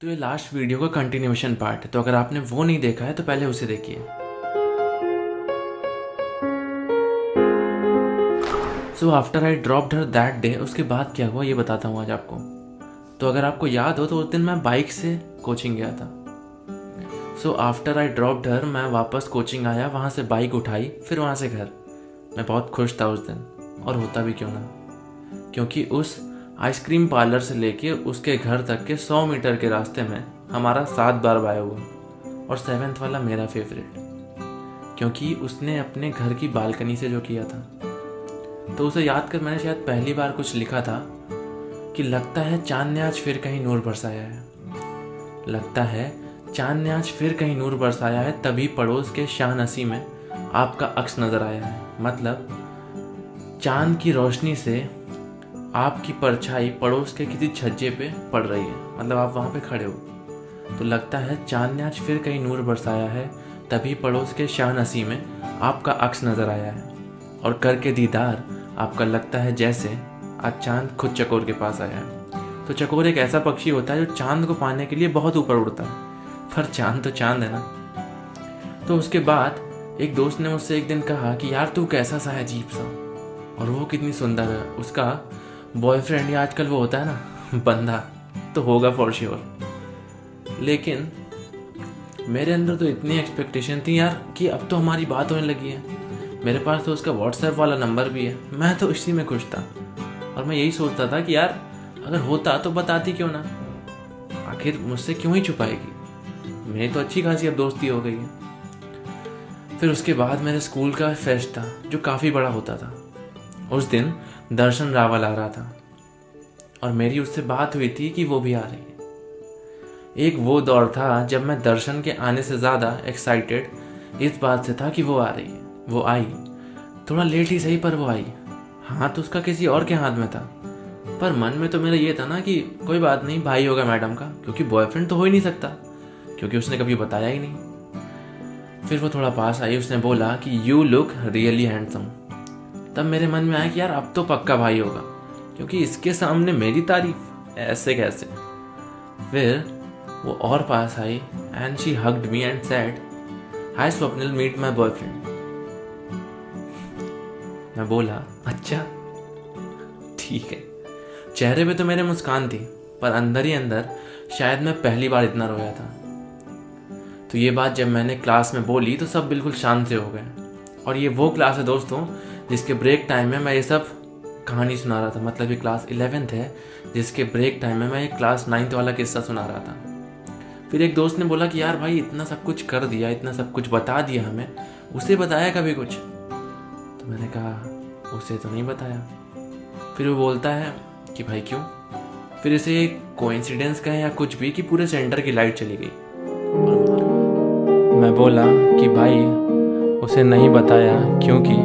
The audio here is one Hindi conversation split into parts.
तो ये लास्ट वीडियो का कंटिन्यूशन पार्ट है, तो अगर आपने वो नहीं देखा है तो पहले उसे देखिए। So after I dropped her that day, उसके बाद क्या हुआ ये बताता हूँ आज आपको। तो अगर आपको याद हो तो उस दिन मैं बाइक से कोचिंग गया था। सो आफ्टर आई ड्रॉप्ड हर, मैं वापस कोचिंग आया, वहाँ से बाइक उठाई, फिर वहाँ से घर। मैं बहुत खुश था उस दिन, और होता भी क्यों ना, क्योंकि उस आइसक्रीम पार्लर से लेके उसके घर तक के 100 मीटर के रास्ते में हमारा 7 बार बाय हुआ, और 7th वाला मेरा फेवरेट, क्योंकि उसने अपने घर की बालकनी से जो किया था। तो उसे याद कर मैंने शायद पहली बार कुछ लिखा था कि लगता है चांद ने आज फिर कहीं नूर बरसाया है, लगता है चांद ने आज फिर कहीं नूर बरसाया है, तभी पड़ोस के शाहनसी में आपका अक्स नजर आया है। मतलब चांद की रोशनी से आपकी परछाई पड़ोस के किसी छज्जे पे पड़ रही है, मतलब आप वहाँ पे खड़े हो। तो लगता है चांद ने आज फिर कहीं नूर बरसाया है, तभी पड़ोस के शाहनसी में आपका अक्स नज़र आया है, और करके दीदार आपका लगता है जैसे आज चांद खुद चकोर के पास आया है। तो चकोर एक ऐसा पक्षी होता है जो चांद को पाने के लिए बहुत ऊपर उड़ता है, पर चांद तो चांद है ना। तो उसके बाद एक दोस्त ने मुझसे एक दिन कहा कि यार तू कैसा सा है, अजीब सा, और वो कितनी सुंदर है। उसका बॉयफ्रेंड या आजकल वो होता है ना बंदा, तो होगा फॉर श्योर। लेकिन मेरे अंदर तो इतनी एक्सपेक्टेशन थी यार कि अब तो हमारी बात होने लगी है, मेरे पास तो उसका व्हाट्सएप वाला नंबर भी है, मैं तो इसी में खुश था। और मैं यही सोचता था कि यार अगर होता तो बताती क्यों ना, आखिर मुझसे क्यों ही छुपाएगी, मेरी तो अच्छी खासी अब दोस्ती हो गई है। फिर उसके बाद मेरे स्कूल का फेस्ट था जो काफ़ी बड़ा होता था। उस दिन दर्शन रावल आ रहा था, और मेरी उससे बात हुई थी कि वो भी आ रही है। एक वो दौर था जब मैं दर्शन के आने से ज़्यादा एक्साइटेड इस बात से था कि वो आ रही है। वो आई, थोड़ा लेट ही सही, पर वो आई। हाथ उसका किसी और के हाथ में था, पर मन में तो मेरा ये था ना कि कोई बात नहीं, भाई होगा मैडम का, क्योंकि बॉयफ्रेंड तो हो ही नहीं सकता, क्योंकि उसने कभी बताया ही नहीं। फिर वो थोड़ा पास आई, उसने बोला कि यू लुक रियली हैंडसम। तब मेरे मन में आया कि यार अब तो पक्का भाई होगा, क्योंकि इसके सामने मेरी तारीफ ऐसे कैसे। फिर वो और पास आई and she hugged me and said, hi Swapnil, meet my boyfriend. मैं बोला अच्छा ठीक है। चेहरे पे तो मेरे मुस्कान थी, पर अंदर ही अंदर शायद मैं पहली बार इतना रोया था। तो ये बात जब मैंने क्लास में बोली तो सब बिल्कुल शांत से हो गए। और ये वो क्लास है दोस्तों जिसके ब्रेक टाइम में मैं ये सब कहानी सुना रहा था। मतलब ये क्लास 11th है जिसके ब्रेक टाइम में मैं ये क्लास 9th वाला किस्सा सुना रहा था। फिर एक दोस्त ने बोला कि यार भाई इतना सब कुछ कर दिया, इतना सब कुछ बता दिया हमें, उसे बताया कभी कुछ? तो मैंने कहा उसे तो नहीं बताया। फिर वो बोलता है कि भाई क्यों? फिर इसे एक कोइंसिडेंस कहें या कुछ भी कि पूरे सेंटर की लाइट चली गई। मैं बोला कि भाई उसे नहीं बताया क्योंकि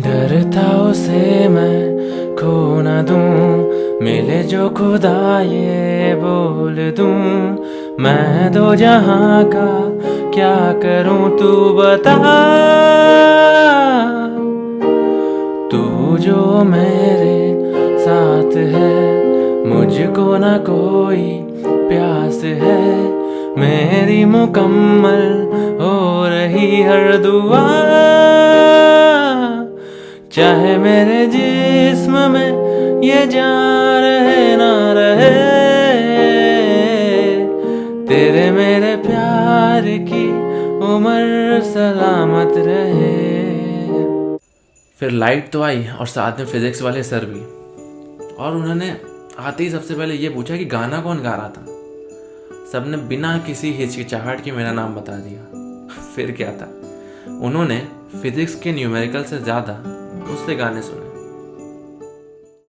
डर था उसे मैं खो ना दूं, मिले जो खुदा ये बोल दूं, मैं दो जहां का क्या करूं तू बता, तू जो मेरे साथ है मुझको ना कोई प्यास है, मेरी मुकम्मल हो रही हर दुआ, चाहे मेरे जिस्म में ये जान रहे ना रहे, तेरे मेरे प्यार की उम्र सलामत रहे। फिर लाइट तो आई और साथ में फिजिक्स वाले सर भी, और उन्होंने आते ही सबसे पहले ये पूछा कि गाना कौन गा रहा था। सबने बिना किसी हिचकिचाहट के मेरा नाम बता दिया। फिर क्या था, उन्होंने फिजिक्स के न्यूमेरिकल से ज़्यादा मुझसे गाने सुने।